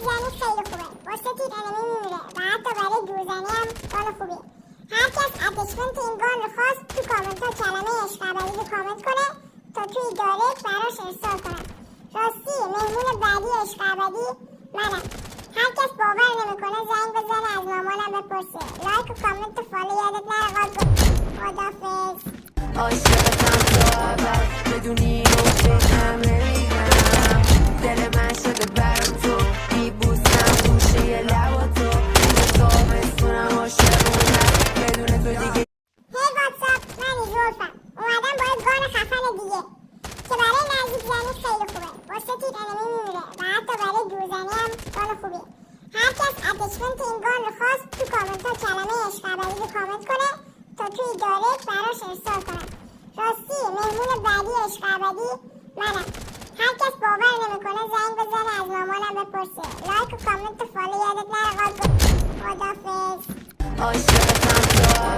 زنی خیلی خوبه، واسه تیر انمی میمیره و حتی برای دورزنی هم گان خوبیه. هر کس اتچمنت این گان رو خواست تو کامنت ها کلمه عشق ابدی رو کامنت کنه تا توی دایرکت براش ارسال کنم. راستی مهمون بعدی عشق ابدی منم. هر کس باور نمیکنه زنگ بزنه از مامانم بپرسه. لایک و کامنت و فالو یادت نره. خدافظ. عاشقتم تا ابد بدونی و فکرم نمیگم دل من شده برام تو میبوسم گوشه لبا تو دیگه تابستونم عاشقونم بدون تو دیگه. هی واتساپ، من زولفم اومدم با یه گان خفن دیگه که برای نزدیک زنی خیلی خوبه، واسه تیر انمی میمیره و حتی برای دورزنی هم گان خوبیه. هر کس اتچمنت این گان رو خواست تو کامنت ها کلمه عشق ابدی رو کامنت کنه تا توی دایرکت براش ارسال کنم. راستی مهمون بعدی عشق ابدی منم. هر کس باور نمیکنه زنگ بزنه از مامانم بپرسه. لایک و کامنت و فالو یادت نره. خدافظ. عاشقتم تا